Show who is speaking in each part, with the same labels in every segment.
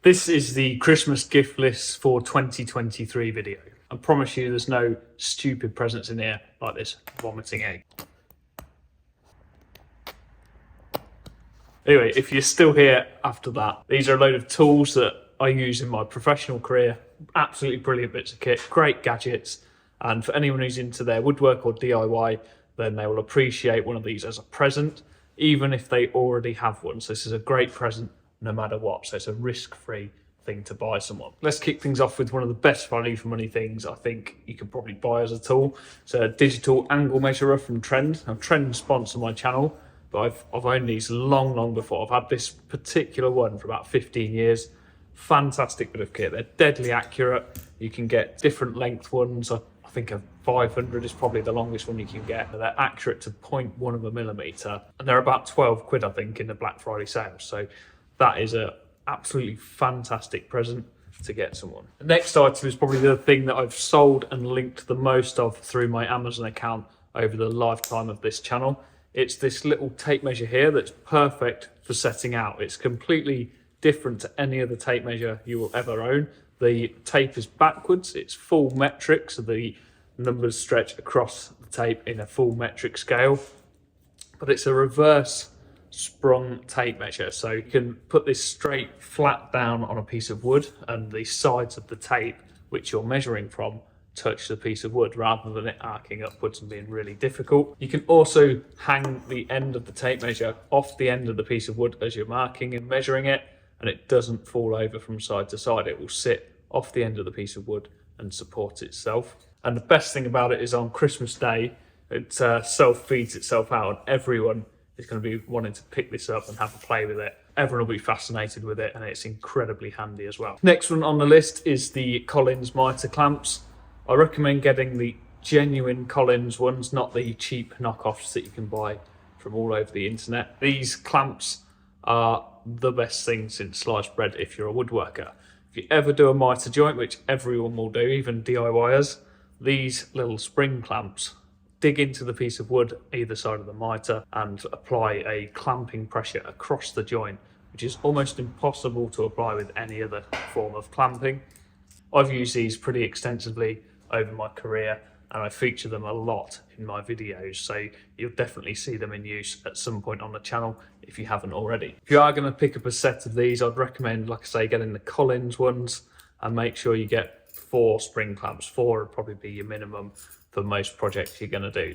Speaker 1: This is the Christmas gift list for 2023 video. I promise you there's no stupid presents in here like this vomiting egg. Anyway, if you're still here after that, these are a load of tools that I use in my professional career. Absolutely brilliant bits of kit, great gadgets. And for anyone who's into their woodwork or DIY, then they will appreciate one of these as a present, even if they already have one. So this is a great present no matter what. So it's a risk-free thing to buy someone. Let's kick things off with one of the best value for money things I think you could probably buy as a tool. It's a digital angle measurer from Trend. Now Trend sponsor my channel, but I've owned these long before. I've had this particular one for about 15 years. Fantastic bit of kit. They're deadly accurate. You can get different length ones. I think a 500 is probably the longest one you can get. They're accurate to 0.1 of a millimeter, and they're about 12 quid, I think, in the Black Friday sale. So that is a absolutely fantastic present to get someone. The next item is probably the thing that I've sold and linked the most of through my Amazon account over the lifetime of this channel. It's this little tape measure here that's perfect for setting out. It's completely different to any other tape measure you will ever own. The tape is backwards, it's full metric, so the numbers stretch across the tape in a full metric scale, but it's a reverse sprung tape measure. So you can put this straight flat down on a piece of wood, and the sides of the tape which you're measuring from touch the piece of wood rather than it arcing upwards and being really difficult. You can also hang the end of the tape measure off the end of the piece of wood as you're marking and measuring it, and it doesn't fall over from side to side. It will sit off the end of the piece of wood and support itself. And the best thing about it is on Christmas Day, it self-feeds itself out, and everyone is going to be wanting to pick this up and have a play with it. Everyone will be fascinated with it, and it's incredibly handy as well. Next one on the list is the Collins mitre clamps. I recommend getting the genuine Collins ones, not the cheap knockoffs that you can buy from all over the internet. These clamps are the best thing since sliced bread if you're a woodworker. If you ever do a mitre joint, which everyone will do, even DIYers, these little spring clamps dig into the piece of wood either side of the mitre and apply a clamping pressure across the joint, which is almost impossible to apply with any other form of clamping. I've used these pretty extensively over my career, and I feature them a lot in my videos, so you'll definitely see them in use at some point on the channel if you haven't already. If you are going to pick up a set of these, I'd recommend, like I say, getting the Collins ones, and make sure you get 4 spring clamps. 4 would probably be your minimum for most projects you're going to do.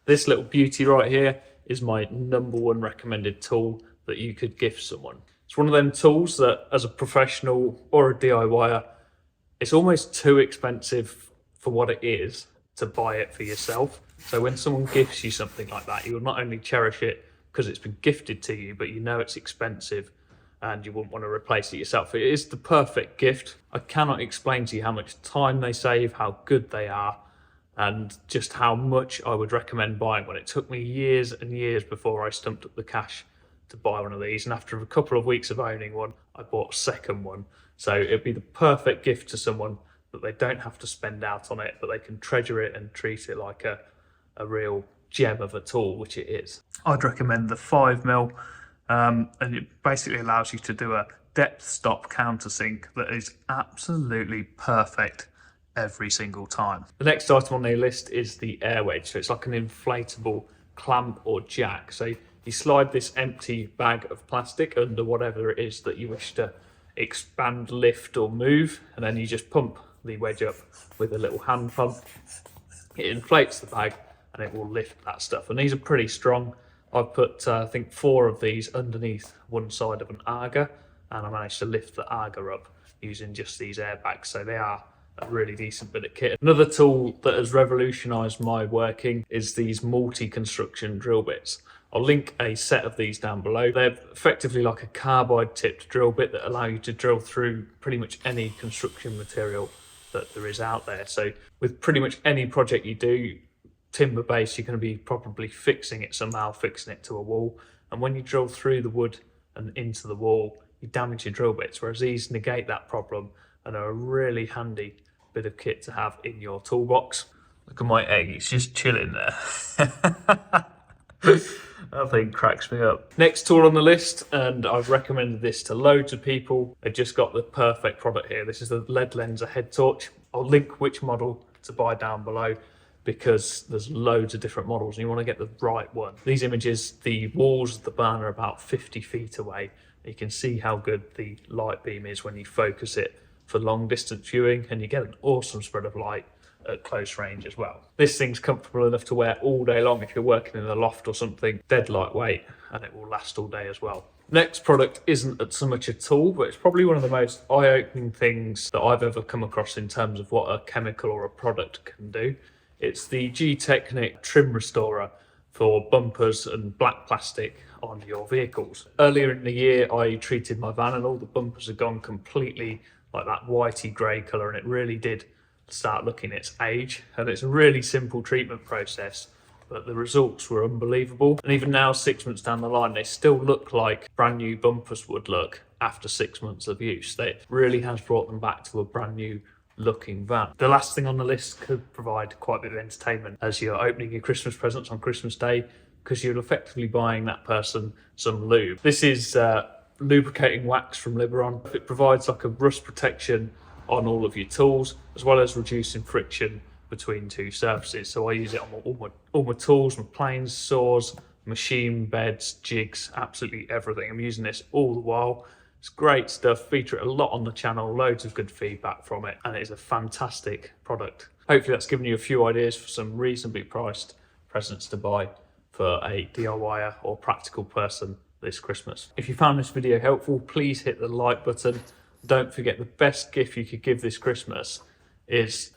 Speaker 1: This little beauty right here is my #1 recommended tool that you could gift someone. It's one of them tools that, as a professional or a DIYer, it's almost too expensive for what it is to buy it for yourself. So when someone gifts you something like that, you will not only cherish it because it's been gifted to you, but you know it's expensive and you wouldn't want to replace it yourself. It is the perfect gift. I cannot explain to you how much time they save, how good they are, and just how much I would recommend buying one. It took me years and years before I stumped up the cash to buy one of these, and after a couple of weeks of owning one, I bought a second one. So it'd be the perfect gift to someone that they don't have to spend out on it, but they can treasure it and treat it like a real gem of a tool, which it is. I'd recommend the 5mm, and it basically allows you to do a depth stop countersink that is absolutely perfect every single time. The next item on the list is the air wedge. So it's like an inflatable clamp or jack. So you slide this empty bag of plastic under whatever it is that you wish to expand, lift or move, and then you just pump the wedge up with a little hand pump. It inflates the bag and it will lift that stuff, and these are pretty strong. I've put I think 4 of these underneath one side of an auger, and I managed to lift the auger up using just these airbags, so they are a really decent bit of kit. Another tool that has revolutionised my working is these multi-construction drill bits. I'll link a set of these down below. They're effectively like a carbide tipped drill bit that allow you to drill through pretty much any construction material that there is out there. So with pretty much any project you do, timber based, you're going to be probably fixing it somehow, fixing it to a wall. And when you drill through the wood and into the wall, you damage your drill bits, whereas these negate that problem and are a really handy bit of kit to have in your toolbox. Look at my egg, it's just chilling there. That thing cracks me up. Next tool on the list, and I've recommended this to loads of people. I just got the perfect product here. This is the LED Lenser head torch. I'll link which model to buy down below because there's loads of different models and you want to get the right one. These images, the walls of the barn are about 50 feet away. You can see how good the light beam is when you focus it for long distance viewing, and you get an awesome spread of light at close range as well. This thing's comfortable enough to wear all day long if you're working in a loft or something, dead lightweight, and it will last all day as well. Next product isn't so much a tool, but it's probably one of the most eye-opening things that I've ever come across in terms of what a chemical or a product can do. It's the G-Technic trim restorer for bumpers and black plastic on your vehicles. Earlier in the year, I treated my van and all the bumpers had gone completely like that whitey grey colour, and it really did start looking its age. And it's a really simple treatment process, but the results were unbelievable. And even now, 6 months down the line, they still look like brand new bumpers would look after 6 months of use. It really has brought them back to a brand new looking van. The last thing on the list could provide quite a bit of entertainment as you're opening your Christmas presents on Christmas Day, because you're effectively buying that person some lube. This is lubricating wax from Liberon. It provides like a rust protection on all of your tools, as well as reducing friction between two surfaces. So I use it on all my tools, my planes, saws, machine beds, jigs, absolutely everything. I'm using this all the while. It's great stuff, feature it a lot on the channel, loads of good feedback from it, and it is a fantastic product. Hopefully that's given you a few ideas for some reasonably priced presents to buy for a DIYer or practical person this Christmas. If you found this video helpful, please hit the like button. Don't forget, the best gift you could give this Christmas is